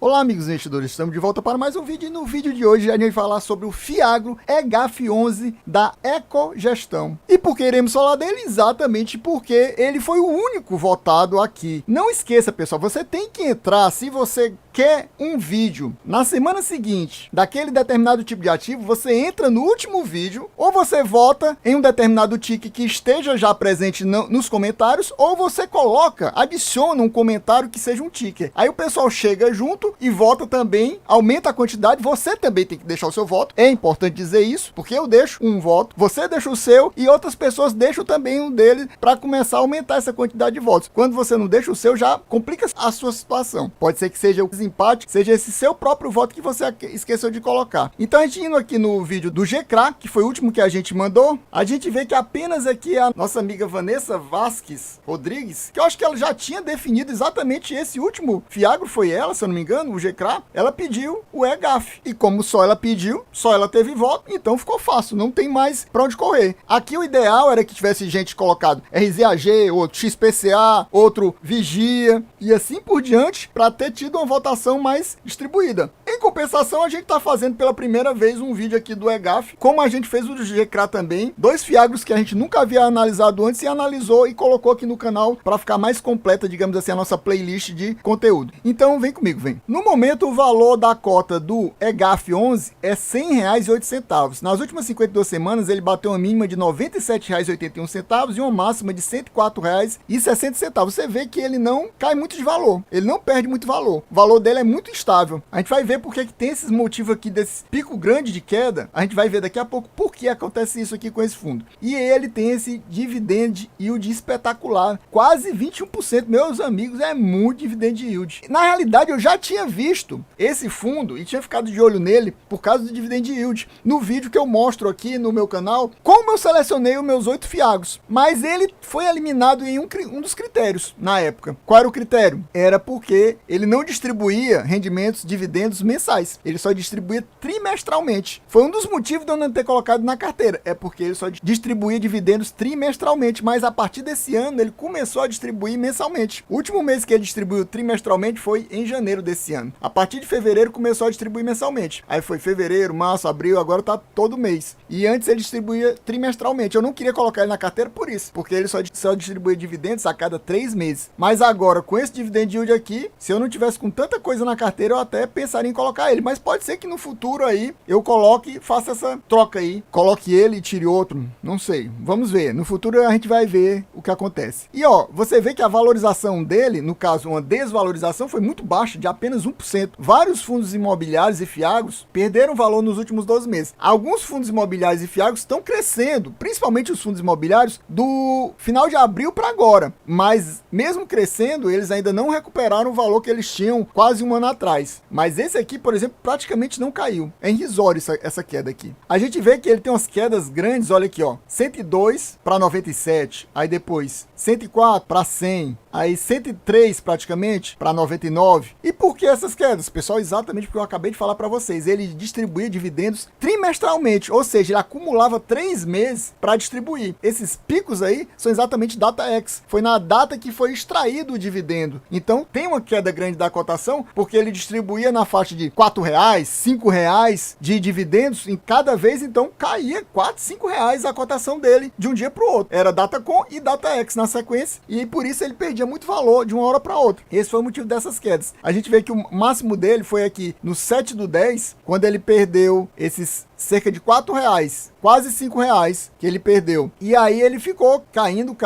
Olá amigos investidores, estamos de volta para mais um vídeo e no vídeo de hoje a gente vai falar sobre o Fiagro EGAF11 da Ecogestão. E por que iremos falar dele? Exatamente porque ele foi o único votado aqui. Não esqueça pessoal, você tem que entrar, se você quer um vídeo na semana seguinte daquele determinado tipo de ativo, você entra no último vídeo, ou você vota em um determinado tick que esteja já presente nos comentários, ou você coloca, adiciona um comentário que seja um ticker. Aí o pessoal chega junto e vota também, aumenta a quantidade, você também tem que deixar o seu voto. É importante dizer isso, porque eu deixo um voto, você deixa o seu e outras pessoas deixam também um dele para começar a aumentar essa quantidade de votos. Quando você não deixa o seu, já complica a sua situação. Pode ser que seja o desempate, seja esse seu próprio voto que você esqueceu de colocar. Então a gente indo aqui no vídeo do GCRA, que foi o último que a gente mandou, a gente vê que apenas aqui a nossa amiga Vanessa Vasques Rodrigues, que eu acho que ela já tinha definido exatamente esse último Fiagro, foi ela, se eu não me engano, o GCRA, ela pediu o EGAF. E como só ela pediu, só ela teve voto, então ficou fácil, não tem mais pra onde correr. Aqui o ideal era que tivesse gente colocado RZAG, outro XPCA, outro Vigia, e assim por diante, para ter tido uma votação mais distribuída. Em compensação, a gente tá fazendo pela primeira vez um vídeo aqui do EGAF, como a gente fez o do GCRA também, dois Fiagros que a gente nunca havia analisado antes e analisou e colocou aqui no canal para ficar mais completa, digamos assim, a nossa playlist de conteúdo. Então vem comigo, vem. No momento, o valor da cota do EGAF11 é R$ 100,08. Nas últimas 52 semanas, ele bateu uma mínima de R$ 97,81 e uma máxima de R$ 104,60. Você vê que ele não cai muito de valor, ele não perde muito valor. O valor dele é muito estável. A gente vai ver porque que tem esses motivos aqui desse pico grande de queda. A gente vai ver daqui a pouco por que acontece isso aqui com esse fundo. E ele tem esse dividend yield espetacular, quase 21%. Meus amigos, é muito dividend yield. Na realidade, eu já tinha visto esse fundo e tinha ficado de olho nele por causa do dividend yield no vídeo que eu mostro aqui no meu canal, como eu selecionei os meus 8 Fiagros, mas ele foi eliminado em um dos critérios na época. Qual era o critério? Era porque ele não distribuía rendimentos, dividendos mensais, ele só distribuía trimestralmente. Foi um dos motivos de eu não ter colocado na carteira, é porque ele só distribuía dividendos trimestralmente, mas a partir desse ano ele começou a distribuir mensalmente. O último mês que ele distribuiu trimestralmente foi em janeiro desse ano. A partir de fevereiro começou a distribuir mensalmente. Aí foi fevereiro, março, abril, agora tá todo mês. E antes ele distribuía trimestralmente. Eu não queria colocar ele na carteira por isso, porque ele só distribuía dividendos a cada 3 meses. Mas agora, com esse dividend yield aqui, se eu não tivesse com tanta coisa na carteira, eu até pensaria em colocar ele. Mas pode ser que no futuro aí, eu coloque e faça essa troca aí. Coloque ele e tire outro. Não sei. Vamos ver. No futuro a gente vai ver o que acontece. E ó, você vê que a valorização dele, no caso uma desvalorização, foi muito baixa, de apenas 1%. Vários fundos imobiliários e Fiagros perderam valor nos últimos 12 meses. Alguns fundos imobiliários e Fiagros estão crescendo, principalmente os fundos imobiliários, do final de abril para agora. Mas mesmo crescendo, eles ainda não recuperaram o valor que eles tinham quase um ano atrás. Mas esse aqui, por exemplo, praticamente não caiu. É irrisório essa queda aqui. A gente vê que ele tem umas quedas grandes, olha aqui, ó. 102 para 97, aí depois 104 para 100, aí 103 praticamente para 99. E por que essas quedas, pessoal? Exatamente porque eu acabei de falar para vocês. Ele distribuía dividendos trimestralmente, ou seja, ele acumulava 3 meses para distribuir. Esses picos aí são exatamente data X. Foi na data que foi extraído o dividendo. Então tem uma queda grande da cotação porque ele distribuía na faixa de R$4, R$5 de dividendos em cada vez, então caía R$4, R$5 a cotação dele de um dia para o outro. Era data com e data X na sequência e por isso ele perdia muito valor de uma hora para outra. Esse foi o motivo dessas quedas. A gente vê que o máximo dele foi aqui no 7/10, quando ele perdeu esses cerca de R$4, quase R$5 que ele perdeu. E aí ele ficou caindo.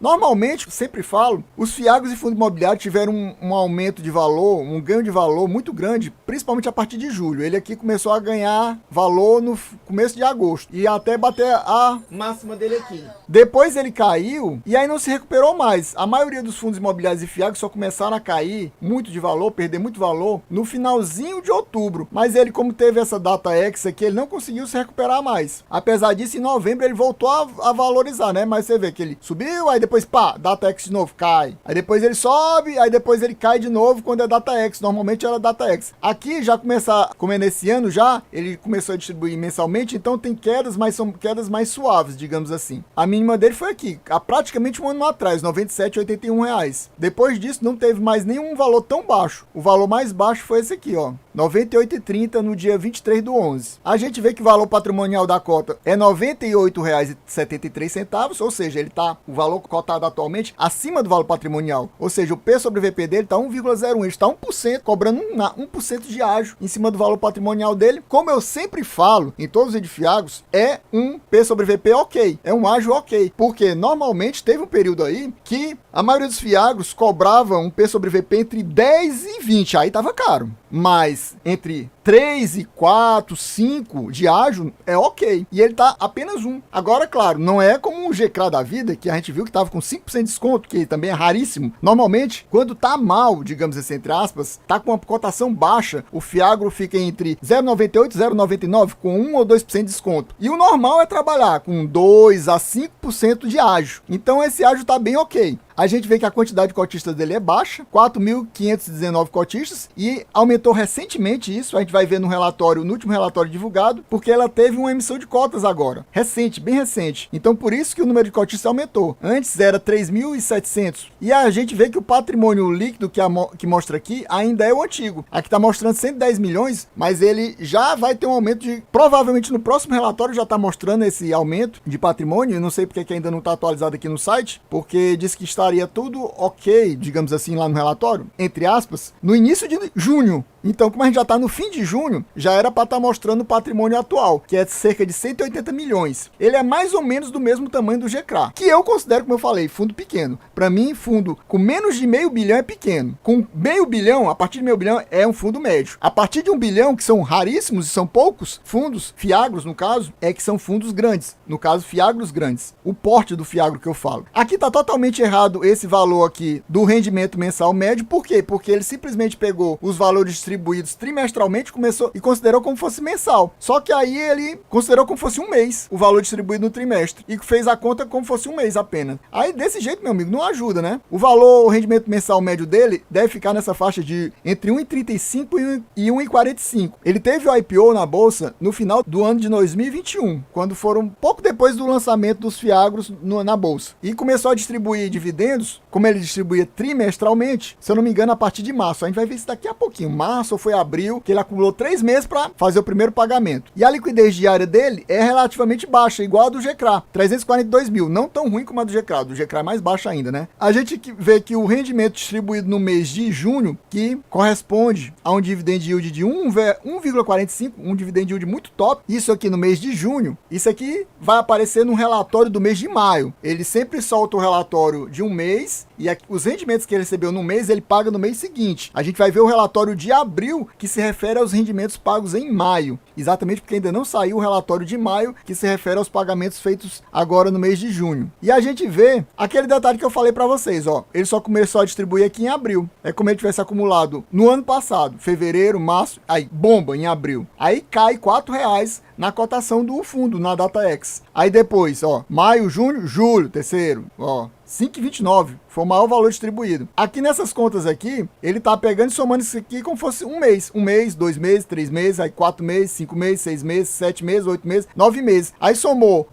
Normalmente, sempre falo, os Fiagros e fundos imobiliários tiveram um aumento de valor, um ganho de valor muito grande, principalmente a partir de julho. Ele aqui começou a ganhar valor no começo de agosto e até bater a máxima dele aqui. Depois ele caiu e aí não se recuperou mais. A maioria dos fundos imobiliários e Fiagros só começaram a cair muito de valor, perder muito valor no finalzinho de outubro. Mas ele, como teve essa data X aqui, ele não conseguiu se recuperar mais. Apesar disso, em novembro ele voltou a valorizar, né? Mas você vê que ele subiu, aí depois, pá, DataX de novo, cai. Aí depois ele sobe, aí depois ele cai de novo quando é DataX. Normalmente era DataX. Aqui já começa, como é nesse ano já, ele começou a distribuir mensalmente, então tem quedas, mas são quedas mais suaves, digamos assim. A mínima dele foi aqui, há praticamente um ano atrás, R$ 97,81 reais. Depois disso, não teve mais nenhum valor tão baixo. O valor mais baixo foi esse aqui, ó. R$ 98,30 no dia 23/11. A gente vê que o valor patrimonial da cota é R$ 98,73, ou seja, ele tá, o valor cotado atualmente acima do valor patrimonial. Ou seja, o P sobre VP dele tá 1,01, ele está 1%, cobrando 1% de ágio em cima do valor patrimonial dele. Como eu sempre falo em todos os vídeos Fiagros, é um P sobre VP ok, é um ágio ok, porque normalmente teve um período aí que a maioria dos Fiagros cobrava um P sobre VP entre 10 e 20, aí tava caro. Mas entre 3 e 4, 5 de ágio é ok. E ele tá apenas 1. Agora, claro, não é como o GCRA da vida, que a gente viu que tava com 5% de desconto, que também é raríssimo. Normalmente, quando tá mal, digamos assim, entre aspas, tá com uma cotação baixa, o Fiagro fica entre 0,98 e 0,99, com 1 ou 2% de desconto. E o normal é trabalhar com 2 a 5% de ágio. Então esse ágio tá bem ok. A gente vê que a quantidade de cotistas dele é baixa, 4.519 cotistas, e aumentou recentemente isso, a gente vai ver no relatório, no último relatório divulgado, porque ela teve uma emissão de cotas agora, recente, bem recente. Então por isso que o número de cotistas aumentou. Antes era 3.700. E a gente vê que o patrimônio líquido que mostra aqui ainda é o antigo. Aqui está mostrando 110 milhões, mas ele já vai ter um aumento de... Provavelmente no próximo relatório já está mostrando esse aumento de patrimônio. Eu não sei porque que ainda não está atualizado aqui no site, porque diz que estaria tudo ok, digamos assim, lá no relatório, entre aspas, no início de junho. Então, como a gente já está no fim de junho, já era para estar mostrando o patrimônio atual, que é cerca de 180 milhões. Ele é mais ou menos do mesmo tamanho do GCRA, que eu considero, como eu falei, fundo pequeno. Para mim, fundo com menos de meio bilhão é pequeno. Com meio bilhão, a partir de meio bilhão, é um fundo médio. A partir de 1 bilhão, que são raríssimos e são poucos fundos, Fiagros no caso, é que são fundos grandes. No caso, Fiagros grandes. O porte do Fiagro que eu falo. Aqui está totalmente errado esse valor aqui do rendimento mensal médio. Por quê? Porque ele simplesmente pegou os valores distribuídos trimestralmente, começou e considerou como fosse mensal. Só que aí ele considerou como fosse um mês o valor distribuído no trimestre e fez a conta como fosse um mês apenas. Aí desse jeito, meu amigo, não ajuda, né? O valor, o rendimento mensal médio dele deve ficar nessa faixa de entre 1,35 e 1,45. Ele teve o IPO na bolsa no final do ano de 2021, quando foram pouco depois do lançamento dos Fiagros na bolsa. E começou a distribuir dividendos, como ele distribuía trimestralmente, se eu não me engano, a partir de março. A gente vai ver isso daqui a pouquinho. Março ou foi abril, que ele acumulou 3 meses para fazer o primeiro pagamento. E a liquidez diária dele é relativamente baixa, igual a do GCRA, 342 mil. Não tão ruim como a do GCRA. Do GCRA é mais baixa ainda, né? A gente vê que o rendimento distribuído no mês de junho, que corresponde a um dividend yield de 1,45, um dividend yield muito top. Isso aqui no mês de junho, isso aqui vai aparecer no relatório do mês de maio. Ele sempre solta o relatório de um mês e os rendimentos que ele recebeu no mês, ele paga no mês seguinte. A gente vai ver o relatório de abril, que se refere aos rendimentos pagos em maio. Exatamente porque ainda não saiu o relatório de maio, que se refere aos pagamentos feitos agora no mês de junho. E a gente vê aquele detalhe que eu falei para vocês, ó. Ele só começou a distribuir aqui em abril. É como ele tivesse acumulado no ano passado, fevereiro, março, aí bomba em abril. Aí cai R$4 na cotação do fundo, na DataX. Aí depois, ó, maio, junho, julho, terceiro, ó, 5,29 foi o maior valor distribuído. Aqui nessas contas aqui, ele tá pegando e somando isso aqui como fosse um mês. 2 meses, 3 meses, aí 4 meses, 5 meses, 6 meses, 7 meses, 8 meses, 9 meses. Aí somou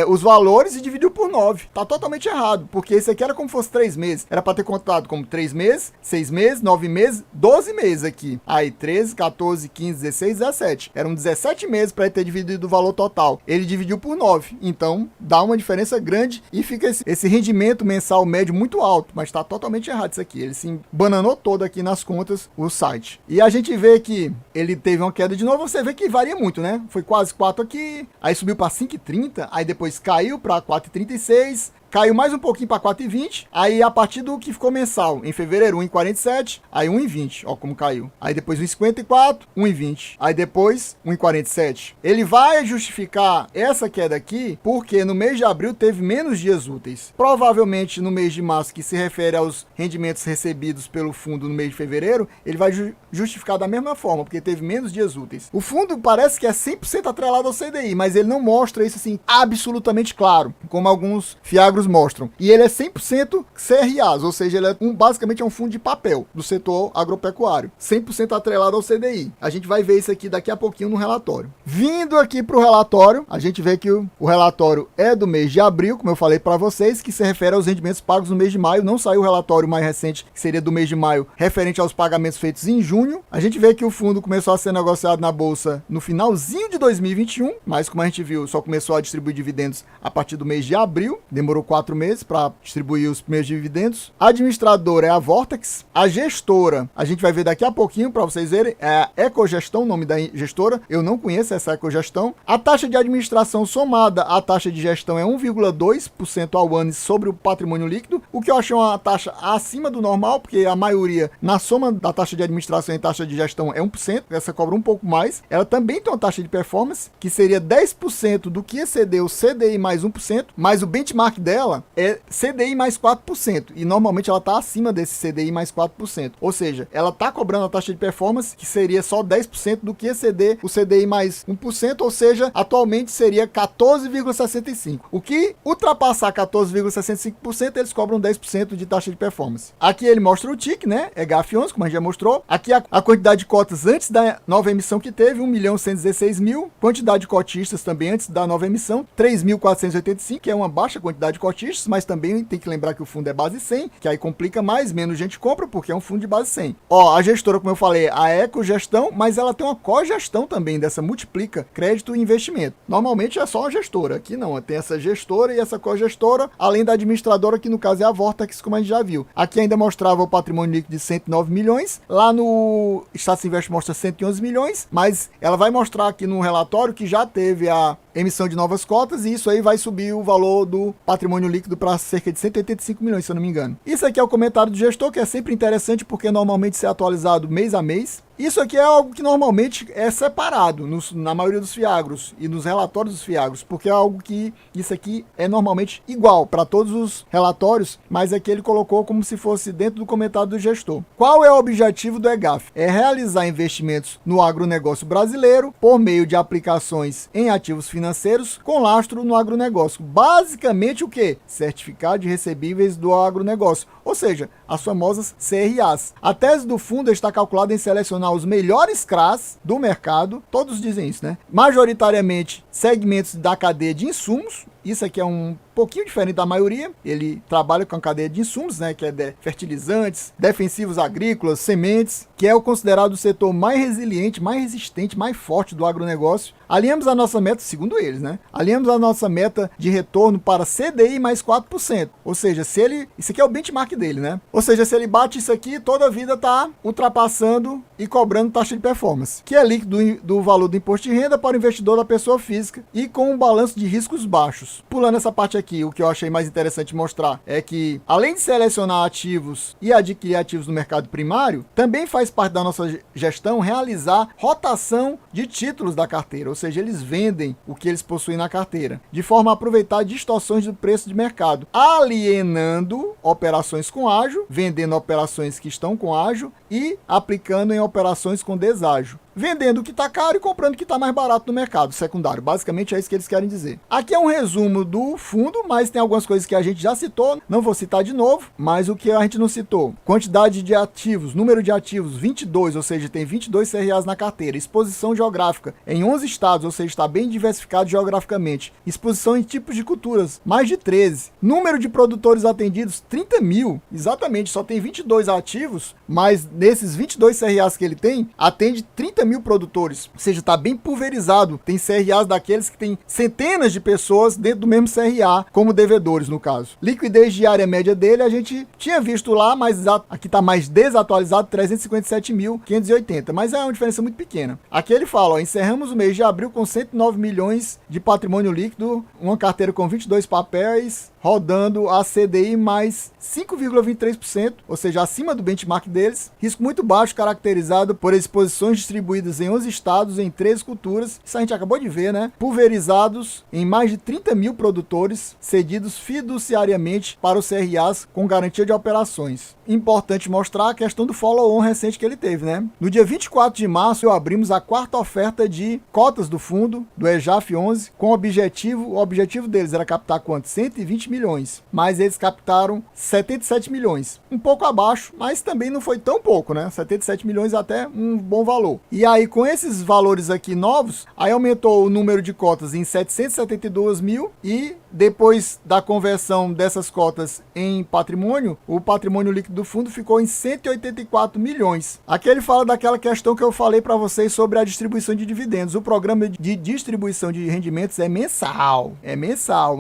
os valores e dividiu por 9. Tá totalmente errado, porque esse aqui era como fosse 3 meses. Era para ter contado como 3 meses, 6 meses, 9 meses, 12 meses aqui. Aí 13, 14, 15, 16, 17. Eram 17 meses para ele ter dividido o valor total. Ele dividiu por 9. Então, dá uma diferença grande e fica esse rendimento mensal médio muito alto, mas está totalmente errado isso aqui. Ele se bananou todo aqui nas contas, o site. E a gente vê que ele teve uma queda de novo, você vê que varia muito, né? Foi quase 4 aqui, aí subiu para 5,30, aí depois caiu para 4,36, caiu mais um pouquinho para 4,20, aí a partir do que ficou mensal, em fevereiro 1,47, aí 1,20, ó como caiu. Aí depois 1,54, 1,20, aí depois 1,47. Ele vai justificar essa queda aqui porque no mês de abril teve menos dias úteis. Provavelmente no mês de março, que se refere aos rendimentos recebidos pelo fundo no mês de fevereiro, ele vai justificar da mesma forma, porque teve menos dias úteis. O fundo parece que é 100% atrelado ao CDI, mas ele não mostra isso assim absolutamente claro, como alguns fiagros mostram. E ele é 100% CRAs, ou seja, ele é basicamente é um fundo de papel do setor agropecuário, 100% atrelado ao CDI. A gente vai ver isso aqui daqui a pouquinho no relatório. Vindo aqui para o relatório, a gente vê que o relatório é do mês de abril, como eu falei para vocês, que se refere aos rendimentos pagos no mês de maio. Não saiu o relatório mais recente, que seria do mês de maio, referente aos pagamentos feitos em junho. A gente vê que o fundo começou a ser negociado na bolsa no finalzinho de 2021, mas como a gente viu, só começou a distribuir dividendos a partir do mês de abril. Demorou 4 meses para distribuir os primeiros dividendos. A administradora é a Vortex. A gestora, a gente vai ver daqui a pouquinho para vocês verem, é a Ecogestão, o nome da gestora. Eu não conheço essa Ecogestão. A taxa de administração somada à taxa de gestão é 1,2% ao ano sobre o patrimônio líquido, o que eu achei uma taxa acima do normal, porque a maioria, na soma da taxa de administração e taxa de gestão é 1%, essa cobra um pouco mais. Ela também tem uma taxa de performance, que seria 10% do que exceder o CDI mais 1%, mas o benchmark dela é CDI mais 4%, e normalmente ela está acima desse CDI mais 4%, ou seja, ela está cobrando a taxa de performance, que seria só 10% do que exceder o CDI mais 1%, ou seja, atualmente seria 14,65%. O que ultrapassar 14,65%, eles cobram 10% de taxa de performance. Aqui ele mostra o TIC, né? É GAF11, como a gente já mostrou. Aqui a quantidade de cotas antes da nova emissão que teve, 1.116.000. Quantidade de cotistas também antes da nova emissão, 3.485, que é uma baixa quantidade de cotistas, mas também tem que lembrar que o fundo é base 100, que aí complica mais, menos gente compra, porque é um fundo de base 100. Ó, a gestora, como eu falei, a Ecogestão, mas ela tem uma cogestão também, dessa multiplica crédito e investimento. Normalmente é só uma gestora, aqui não, tem essa gestora e essa cogestora, além da administradora, que no caso é a Vortex, como a gente já viu. Aqui ainda mostrava o patrimônio líquido de 109 milhões, lá no Status Invest mostra 111 milhões, mas ela vai mostrar aqui no relatório que já teve a emissão de novas cotas, e isso aí vai subir o valor do patrimônio líquido para cerca de 185 milhões, se eu não me engano. Isso aqui é o comentário do gestor, que é sempre interessante, porque normalmente isso é atualizado mês a mês. Isso aqui é algo que normalmente é separado na maioria dos fiagros e nos relatórios dos fiagros, porque é algo que isso aqui é normalmente igual para todos os relatórios, mas aqui ele colocou como se fosse dentro do comentário do gestor. Qual é o objetivo do EGAF? É realizar investimentos no agronegócio brasileiro por meio de aplicações em ativos financeiros com lastro no agronegócio. Basicamente o que? Certificado de recebíveis do agronegócio, ou seja, as famosas CRAs. A tese do fundo está calculada em selecionar os melhores CRAs do mercado, todos dizem isso, né? Majoritariamente segmentos da cadeia de insumos. Isso aqui é um pouquinho diferente da maioria. Ele trabalha com a cadeia de insumos, né, que é de fertilizantes, defensivos agrícolas, sementes, que é o considerado o setor mais resiliente, mais resistente, mais forte do agronegócio. Alinhamos a nossa meta, segundo eles, né? Alinhamos a nossa meta de retorno para CDI mais 4%. Ou seja, se ele... Isso aqui é o benchmark dele, né? Ou seja, se ele bate isso aqui, toda a vida está ultrapassando e cobrando taxa de performance, que é líquido do valor do imposto de renda para o investidor da pessoa física e com um balanço de riscos baixos. Pulando essa parte aqui, o que eu achei mais interessante mostrar é que, além de selecionar ativos e adquirir ativos no mercado primário, também faz parte da nossa gestão realizar rotação de títulos da carteira, ou seja, eles vendem o que eles possuem na carteira, de forma a aproveitar distorções do preço de mercado, alienando operações com ágio, vendendo operações que estão com ágio e aplicando em operações com deságio, vendendo o que está caro e comprando o que está mais barato no mercado secundário. Basicamente é isso que eles querem dizer. Aqui é um resumo do fundo, mas tem algumas coisas que a gente já citou, não vou citar de novo, mas o que a gente não citou: quantidade de ativos, número de ativos, 22, ou seja, tem 22 CRAs na carteira. Exposição geográfica em 11 estados, ou seja, está bem diversificado geograficamente. Exposição em tipos de culturas, mais de 13. Número de produtores atendidos, 30 mil. Exatamente, só tem 22 ativos, mas nesses 22 CRAs que ele tem, atende 30 mil produtores, ou seja, está bem pulverizado. Tem CRAs daqueles que tem centenas de pessoas dentro do mesmo CRA, como devedores no caso. Liquidez diária média dele a gente tinha visto lá, mas aqui está mais desatualizado, 357.580, mas é uma diferença muito pequena. Aqui ele fala, ó, encerramos o mês de abril com 109 milhões de patrimônio líquido, uma carteira com 22 papéis, rodando a CDI mais 5,23%, ou seja, acima do benchmark deles. Risco muito baixo, caracterizado por exposições distribuídas em 11 estados, em 13 culturas. Isso a gente acabou de ver, né? Pulverizados em mais de 30 mil produtores, cedidos fiduciariamente para os CRAs com garantia de operações. Importante mostrar a questão do follow-on recente que ele teve, né? No dia 24 de março, abrimos a quarta oferta de cotas do fundo, do EJAF 11, com o objetivo deles era captar quanto? 120 milhões, mas eles captaram 77 milhões, um pouco abaixo, mas também não foi tão pouco, né? 77 milhões até um bom valor. E aí, com esses valores aqui novos, aí aumentou o número de cotas em 772 mil e depois da conversão dessas cotas em patrimônio, o patrimônio líquido do fundo ficou em 184 milhões. Aqui ele fala daquela questão que eu falei para vocês sobre a distribuição de dividendos. O programa de distribuição de rendimentos é mensal.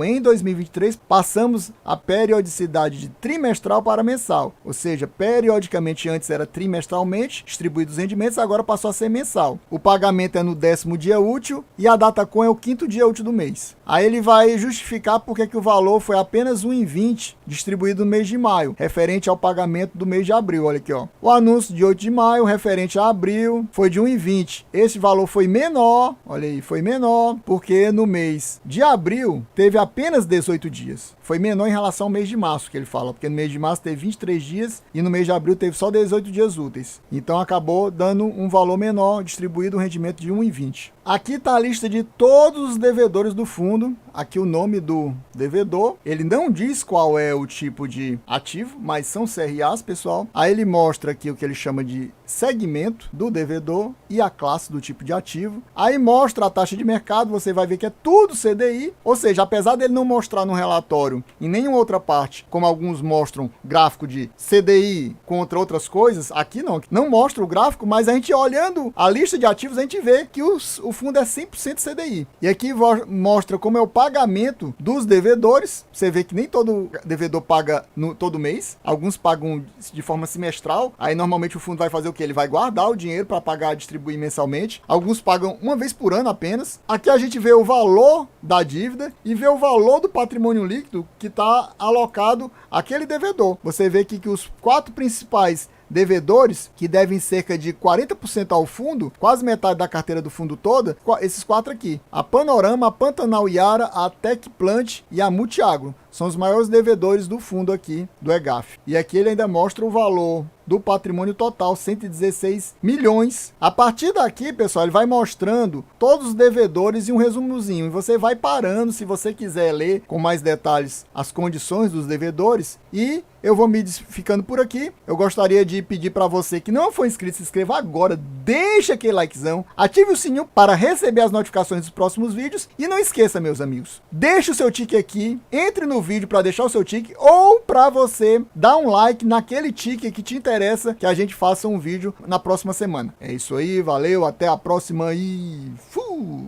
Em 2023, passamos a periodicidade de trimestral para mensal. Ou seja, periodicamente antes era trimestralmente distribuídos os rendimentos, agora passou a ser mensal. O pagamento é no 10º dia útil e a DataCon é o 5º dia útil do mês. Aí ele vai justificar porque que o valor foi apenas 1,20 distribuído no mês de maio, referente ao pagamento do mês de abril. Olha aqui, ó. O anúncio de 8 de maio, referente a abril, foi de 1,20. Esse valor foi menor, olha aí, foi menor, porque no mês de abril teve apenas 18 dias. Foi menor em relação ao mês de março, que ele fala, porque no mês de março teve 23 dias e no mês de abril teve só 18 dias úteis. Então acabou dando um valor menor, distribuído um rendimento de 1,20. Aqui está a lista de todos os devedores do fundo. Aqui o nome do devedor. Ele não diz qual é o tipo de ativo, mas são CRAs, pessoal. Aí ele mostra aqui o que ele chama de segmento do devedor e a classe do tipo de ativo. Aí mostra a taxa de mercado, você vai ver que é tudo CDI. Ou seja, apesar dele não mostrar no relatório em nenhuma outra parte, como alguns mostram gráfico de CDI contra outras coisas, aqui não mostra o gráfico, mas a gente olhando a lista de ativos, a gente vê que o fundo é 100% CDI. E aqui mostra como é o pagamento dos devedores. Você vê que nem todo devedor paga todo mês. Alguns pagam de forma semestral. Aí normalmente o fundo vai fazer o quê? Ele vai guardar o dinheiro para pagar e distribuir mensalmente. Alguns pagam uma vez por ano apenas. Aqui a gente vê o valor da dívida e vê o valor do patrimônio líquido que está alocado àquele devedor. Você vê aqui que os 4 principais devedores, que devem cerca de 40% ao fundo, quase metade da carteira do fundo toda, esses 4 aqui: a Panorama, a Pantanal Yara, a Tecplant e a Multiagro. São os maiores devedores do fundo aqui do EGAF. E aqui ele ainda mostra o valor do patrimônio total, 116 milhões. A partir daqui, pessoal, ele vai mostrando todos os devedores e um resumozinho. E você vai parando, se você quiser ler com mais detalhes as condições dos devedores. E eu vou me ficando por aqui. Eu gostaria de pedir para você que não for inscrito, se inscreva agora, deixa aquele likezão, ative o sininho para receber as notificações dos próximos vídeos. E não esqueça, meus amigos, deixe o seu tique aqui, entre no vídeo para deixar o seu tique ou para você dar um like naquele tique que te interessa que a gente faça um vídeo na próxima semana. É isso aí, valeu, até a próxima e fui!